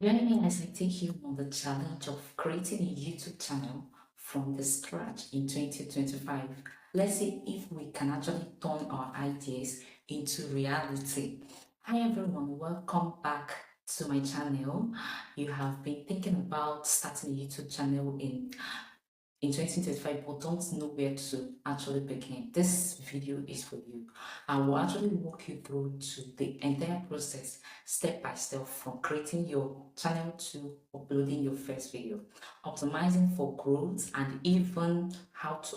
Join me as I take you on the challenge of creating a YouTube channel from the scratch in 2025. Let's see if we can actually turn our ideas into reality. Hi everyone, welcome back to my channel. You have been thinking about starting a YouTube channel in 2025 but don't know where to actually begin. This video is for you. I will actually walk you through to the entire process step by step from creating your channel to uploading your first video, optimizing for growth, and even how to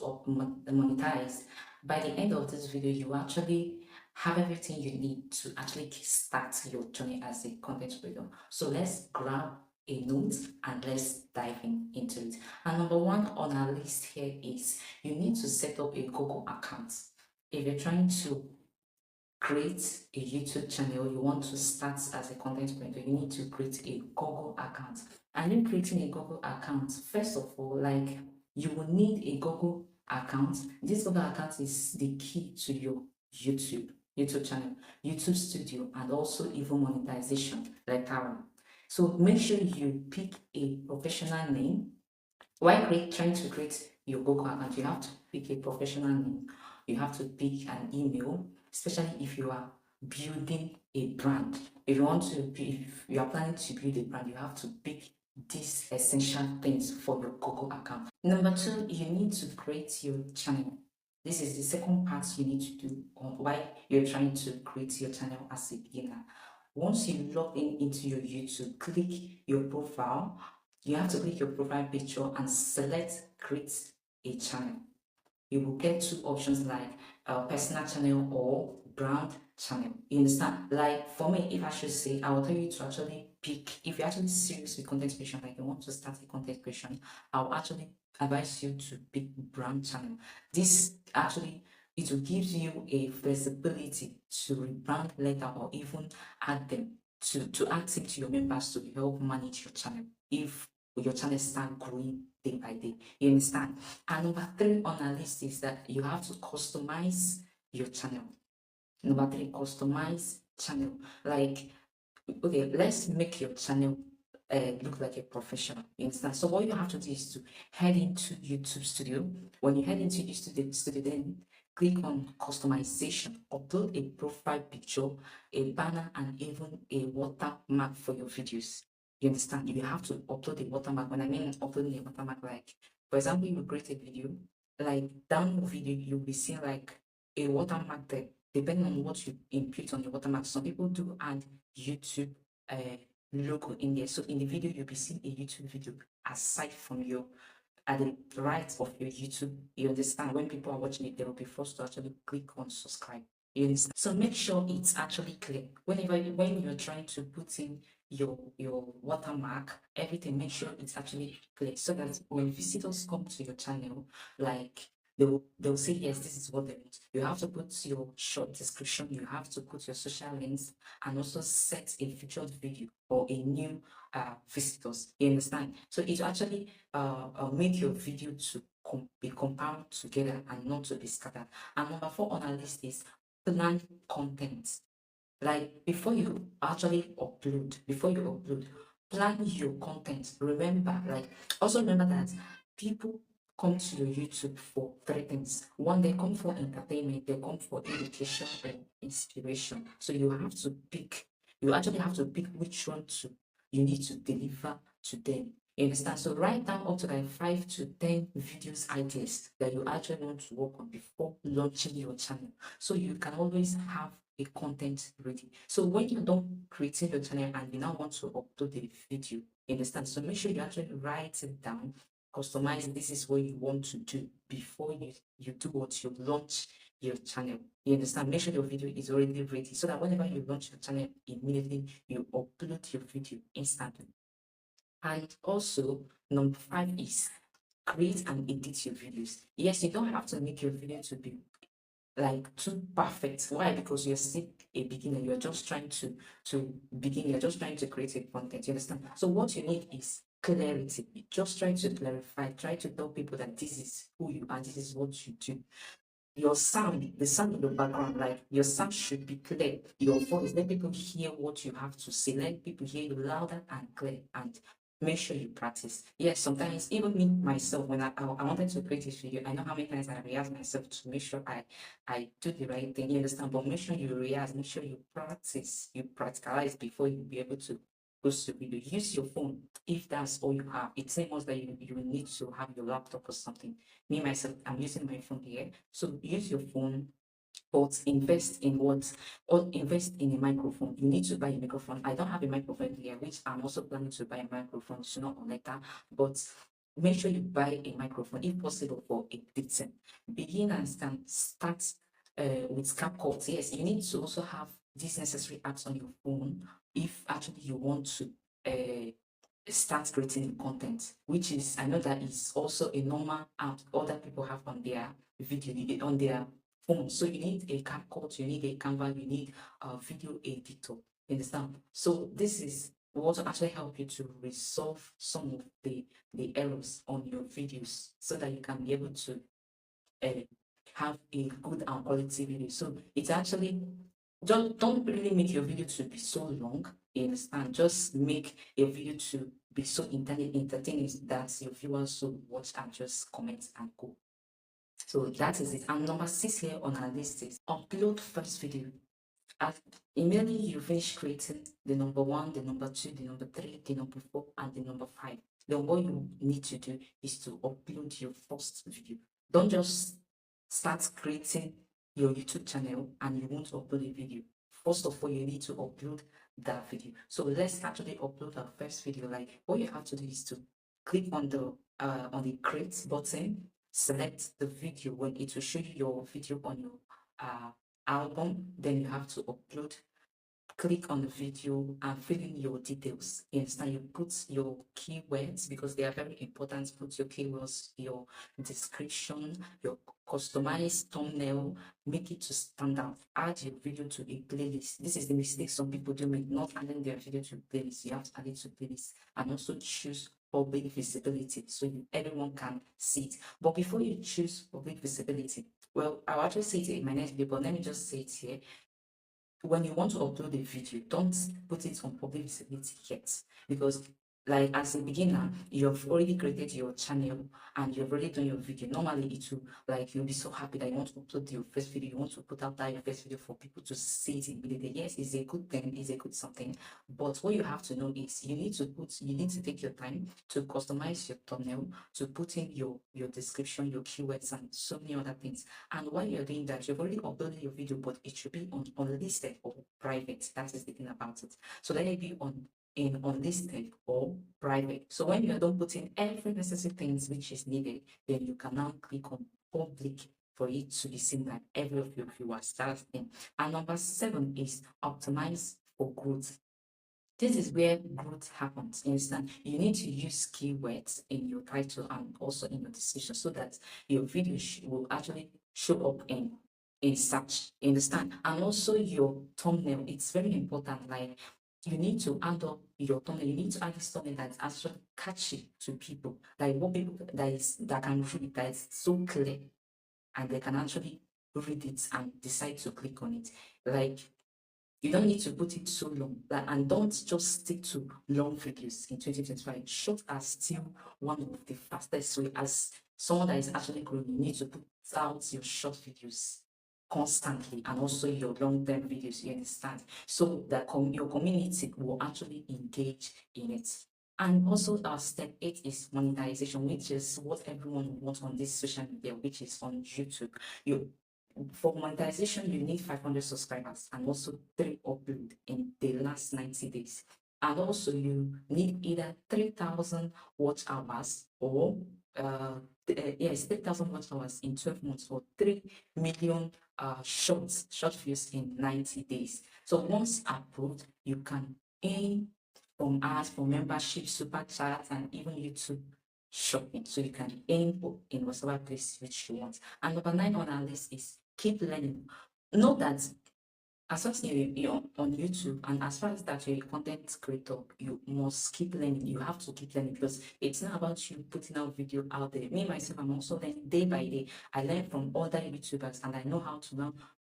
monetize. By the end of this video, you actually have everything you need to actually start your journey as a content creator. So let's grab a note and let's dive into it. And number one on our list here is you need to set up a Google account. If you're trying to create a YouTube channel, you want to start as a content creator, you need to create a Google account. And in creating a Google account, first of all, like you will need a Google account. This Google account is the key to your YouTube channel, YouTube studio, and also even monetization later on. So make sure you pick a professional name. While trying to create your Google account, you have to pick a professional name. You have to pick an email, especially if you are building a brand. If you want to be, if you are planning to build a brand, you have to pick these essential things for your Google account. Number two, you need to create your channel. This is the second part you need to do while you're trying to create your channel as a beginner. Once you log in into your YouTube, click your profile. You have to click your profile picture and select create a channel. You will get two options like personal channel or brand channel. You understand? Like for me, if I should say, I will tell you to actually pick, if you're actually serious with content creation, like you want to start a content creation, I'll actually advise you to pick brand channel. This actually, it will give you a flexibility to rebrand later or even add them to add it to your members to help manage your channel if your channel start growing day by day. You understand? And number three on our list is that you have to customize your channel. Number three, customize channel. Like, okay, let's make your channel look like a professional. You understand? So what you have to do is to head into YouTube Studio. When you head into YouTube Studio, then click on customization. Upload a profile picture, a banner, and even a watermark for your videos. You understand? You have to upload a watermark. When I mean uploading a watermark, like for example, you create a video, like down the video, you'll be seeing like a watermark there, depending on what you input on your watermark. Some people do add YouTube uh, logo in there. So in the video, you'll be seeing a YouTube video aside from your at the right of your YouTube. You understand? When people are watching it, they will be forced to actually click on subscribe. You understand? So make sure it's actually clear. When you're trying to put in your watermark, everything, make sure it's actually clear so that when visitors come to your channel, like they'll say yes, this is what they want. You have to put your short description, you have to put your social links, and also set a featured video or a new visitors. You understand? So it actually make your video to be compound together and not to be scattered. And number four on our list is plan content. Like before you upload, plan your content. Remember, like also remember that people come to your YouTube for three things. One, they come for entertainment, they come for education and inspiration. So you actually have to pick which one to you need to deliver to them. You understand? So write down up to like 5 to 10 videos ideas that you actually want to work on before launching your channel. So you can always have a content ready. So when you're done creating your channel and you now want to upload a video, you understand? So make sure you actually write it down, customize this is what you want to do before you do what you launch your channel. You understand? Make sure your video is already ready so that whenever you launch your channel, immediately you upload your video instantly. And also, number five is create and edit your videos. Yes, you don't have to make your video to be like too perfect. Why? Because you're still a beginner. You're just trying to begin. You're just trying to create a content. You understand? So what you need is clarity. Just try to clarify. Try to tell people that this is who you are. This is what you do. your sound, the sound in the background, like your sound should be clear. Your voice, let people hear what you have to say. Let people hear you louder and clear, and make sure you practice. Yes, sometimes even me myself, when I wanted to create this video, I know how many times I rehearse myself to make sure I do the right thing. You understand? But make sure you rehearse, make sure you practice, you practicalize before you be able to post the video. Use your phone if that's all you have. It's almost that you need to have your laptop or something. Me myself, I'm using my phone here. So use your phone, but invest in what, or invest in a microphone. You need to buy a microphone. I don't have a microphone here, which I'm also planning to buy a microphone sooner or later. But make sure you buy a microphone if possible for editing. Beginners can start with CapCut. Yes, you need to also have these necessary apps on your phone if actually you want to start creating content, which is, I know that is also a normal app other people have on their video, on their phone. So you need a CapCut, you need a Canva, you need a video editor. You understand? So this is what will actually help you to resolve some of the errors on your videos so that you can be able to uh, have a good and quality video. So it's actually, don't really make your video to be so long. You understand? Just make a video to be so entertaining that your viewers will watch and just comment and go. So that is it. And number 6 here on our list is upload first video. As immediately you finish creating the number 1, the number 2, the number 3, the number 4, and the number 5, then what you need to do is to upload your first video. Don't just start creating your YouTube channel and you want to upload a video. First of all, you need to upload that video. So let's actually upload our first video. Like, what you have to do is to click on the create button, select the video. When it will show you your video on your album, then you have to upload, click on the video and fill in your details. Yes, and you put your keywords because they are very important. Put your keywords, your description, your customized thumbnail, make it to stand out. Add your video to a playlist. This is the mistake some people do, make not adding their video to a playlist. You have to add it to playlist, and also choose public visibility so everyone can see it. But before you choose public visibility, well, I'll actually say it in my next video, but let me just say it here. When you want to upload a video, don't put it on public visibility yet, because like as a beginner, you've already created your channel and you've already done your video. Normally it will, like, you'll be so happy that you want to upload your first video, you want to put out that your first video for people to see it immediately. Yes, it's a good thing, it's a good something, but what you have to know is you need to take your time to customize your thumbnail, to put in your description, your keywords, and so many other things. And while you're doing that, you've already uploaded your video, but it should be on unlisted or private. That is the thing about it. So let it be in unlisted or private. So when you are done putting every necessary things which is needed, then you can now click on public for it to be seen by every of your viewers. That's thing. And number 7 is optimize for growth. This is where growth happens. You understand? You need to use keywords in your title and also in your description so that your video will actually show up in search. You understand? And also your thumbnail. It's very important. Like, you need to add up your thumbnail. You need to add this thumbnail that's actually catchy to people. Like what people that can read, that is so clear, and they can actually read it and decide to click on it. Like, you don't need to put it so long, and don't just stick to long videos in 2025. Short are still one of the fastest way. As someone that is actually growing, you need to put out your short videos constantly and also your long-term videos, you understand? So that your community will actually engage in it. And also step 8 is monetization, which is what everyone wants on this social media, which is on YouTube. You For monetization, you need 500 subscribers and also 3 upload in the last 90 days. And also you need either 3,000 watch hours or yes, 3,000 watch hours in 12 months or 3 million short views in 90 days. So once approved, you can earn from ads, from membership, super chats, and even YouTube shopping. So you can earn in whatever place which you want. And number 9 on our list is keep learning. Know that as long as you're on YouTube, and as far as that you're a content creator, you must keep learning. You have to keep learning because it's not about you putting out video out there. Me myself, I'm also learning day by day. I learn from other YouTubers, and I know how to now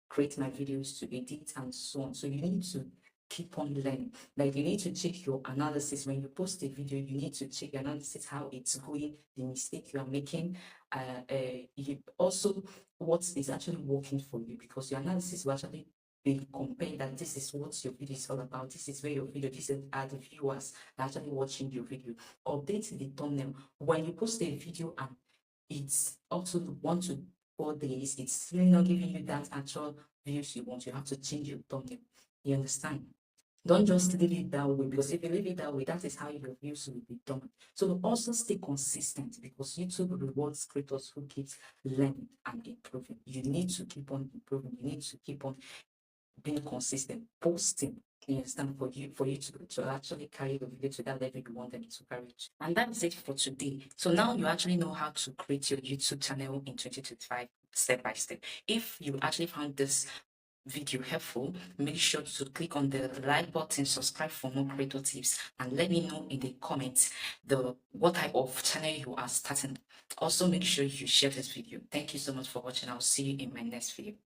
create my videos, to edit, and so on. So you need to keep on learning. Like, you need to check your analysis when you post a video. You need to check your analysis, how it's going, the mistake you are making. You also, what is actually working for you, because your analysis will actually be compared that this is what your video is all about. This is where your video, are the viewers that are actually watching your video. Update the thumbnail. When you post a video and it's up to 1 to 4 days, it's really not giving you that actual views you want, you have to change your thumbnail. You understand? Don't just leave it that way, because if you leave it that way, that is how your views will be done. So also stay consistent, because YouTube rewards creators who keep learning and improving. You need to keep on improving. You need to keep on being consistent, posting. You understand? For you to actually carry the video to that level you want them to carry it. And that is it for today. So now you actually know how to create your YouTube channel in 2025 step by step. If you actually found this video helpful, make sure to click on the like button, subscribe for more creator tips, and let me know in the comments what type of channel you are starting. Also, make sure you share this video. Thank you so much for watching. I'll see you in my next video.